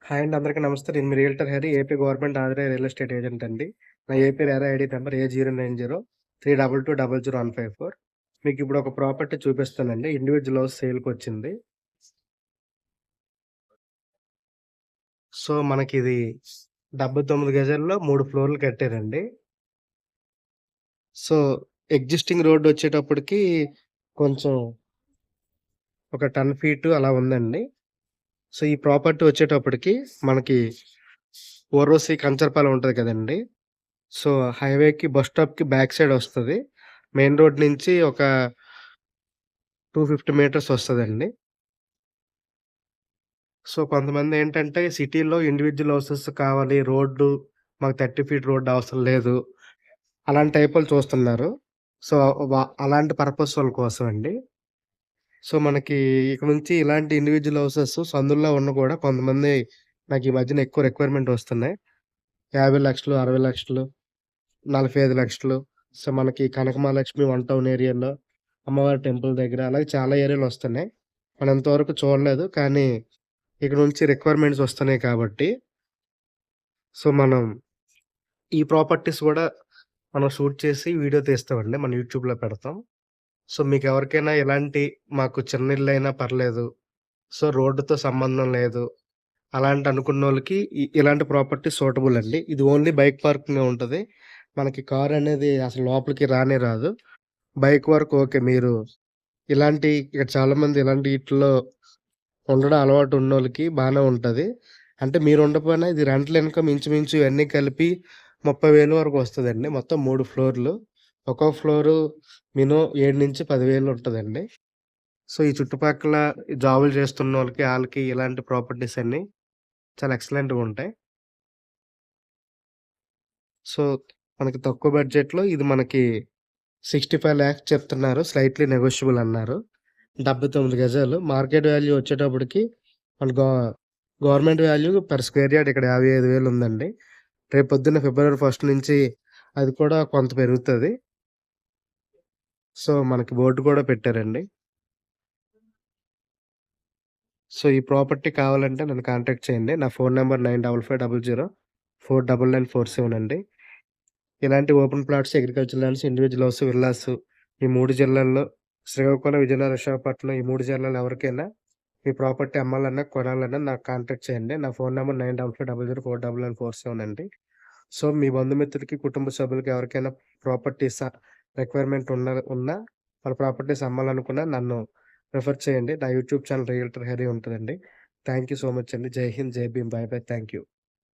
Hi అండి. అందరికీ నమస్తే. నేను మీ realtor Hari. AP government authorised real estate agent అండి. నా AP RERA ID number A0903220154. మీకిప్పుడు ఒక ప్రాపర్టీ చూపిస్తానండి. ఇండివిడ్యువల్ హౌస్ సేల్‌కొచ్చింది. సో, మనకిది 79 గజాల్లో 3 ఫ్లోర్‌లు కట్టారండి. సో, ఎగ్జిస్టింగ్ రోడ్డొచ్చేటప్పటికి కొంచెం ఒక 10 ఫీటు అలా ఉందండి. సో, ఈ ప్రాపర్టీ వచ్చేటప్పటికి మనకి ఓర్వశి కంచరపాలెం ఉంటది కదండీ! సో, హైవేకి బస్ స్టాప్‌కి బ్యాక్ సైడ్ ఒస్తది. మెయిన్ రోడ్ నుంచి ఒక 250 మీటర్స్ ఒస్తదండి. సో, కొంతమందేంటంటే సిటీలో ఇండివిడ్యువల్ హౌసెస్ కావాలి. మాకు 30 ఫీట్ రోడ్ అవసరం లేదు. అలాంటి టైపోళ్ళు చూస్తున్నారు. సో, అలాంటి పర్పస్ వాళ్ళ కోసం అండి. సో, మనకి ఇక నుంచి ఇలాంటి ఇండివిడ్యువల్ హౌసెస్ సందుల్లో ఉన్న కూడా కొంతమంది నాకు ఈ మధ్యన ఎక్కువ రిక్వైర్‌మెంట్ ఒస్తున్నాయి. 50,00,000, 60,00,000, 45,00,000. సో, మనకి కనకమహాలక్ష్మి వన్ టౌన్ ఏరియాలో, అమ్మవారి టెంపుల్ దగ్గర అలాగే చాలా ఏరియాలొస్తున్నాయి. మనం ఇంతవరకు చూడలేదు. కానీ ఇక నుంచి రిక్వైర్‌మెంట్స్ వస్తున్నాయి కాబట్టి, సో, మనం ఈ ప్రాపర్టీస్ గూడా మనం షూట్ చేసి వీడియో తీస్తామండి. మన యూట్యూబ్‌లో పెడతాం. సో, మీకెవరికైనా మాకు చిన్న ఇల్లైనా పర్లేదు. సో, రోడ్డుతో సంబంధం లేదు. అలాంటి అనుకున్నోళ్ళకి ఇలాంటి ప్రాపర్టీ సూటబుల్ అండి. ఇది ఓన్లీ బైక్ పార్కింగే ఉంటది. మనకి కారనేది అసలు లోపలికి రానే రాదు. బైక్ వరకు ఓకే. ఇక్కడ చాలామంది ఇలాంటి ఈటిల్లో ఉండడం అలవాటు ఉన్నోళ్ళకి బానే ఉంటది. అంటే మీరు ఉండకపోయినా ఇది రెంటల్ ఇన్‌కమ్ ఇంచుమించు ఇవన్నీ కలిపి 30,000 వరకు వస్తదండి. మొత్తం 3 ఫ్లోర్‌లు. ఒక్కో ఫ్లోరు మినిమం 7,000-10,000 ఉంటదండి. సో, ఈ చుట్టుపక్కల జాబులు చేస్తున్నోళ్ళకి ఆళ్ళకి ఇలాంటి ప్రాపర్టీస్ అన్నీ చాలా ఎక్సలెంట్‌గుంటాయి. సో, మనకి తక్కువ బడ్జెట్‌లో ఇది మనకి 65,00,000 చెప్తున్నారు. స్లైట్‌లీ నెగోషియబుల్ అన్నారు. 79 గజాలు. మార్కెట్ వాల్యూ వచ్చేటప్పటికి మన government value per square yard ఇక్కడ 55,000 ఉందండి. రేపొద్దున్న ఫిబ్రవరి 1 నుంచి అది కూడా కొంత పెరుగుతది. సో, మనకి బోర్డ్ కూడా పెట్టారండి. సో, ఈ ప్రాపర్టీ కావాలంటే నన్ను కాంటాక్ట్ చేయండి. నా ఫోను నంబర్ 9550049947 అండి. ఇలాంటి open plots, agriculture lands, individual house, villas ఈ 3 జిల్లాల్లో శ్రీకాకుళం, విజయనగరం, విశాఖపట్నం ఈ 3 జిల్లాల్లో ఎవరికైనా ఈ ప్రాపర్టీ అమ్మాలన్నా, కొనాలన్నా నాకు కాంటాక్ట్ చేయండి. నా ఫోను నంబర్ 9550049947 అండి. సో, మీ బంధుమిత్రులకి, కుటుంబ సభ్యులకి ఎవరికైనా ప్రాపర్టీస్ రిక్వైర్మెంట్ ఉన్నా వాళ్ళ ప్రాపర్టీస్ అమ్మాలనుకున్నా నన్ను రిఫర్ చేయండి. నా యూట్యూబ్ ఛానల్ రియల్టర్ హరి ఉంటదండి. థాంక్ యూ సో మచ్ అండి. Jai Hind, Jai Bhim. Bye bye. Thank you.